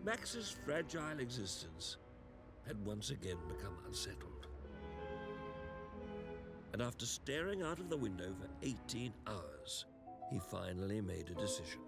Max's fragile existence had once again become unsettled. And after staring out of the window for 18 hours, he finally made a decision.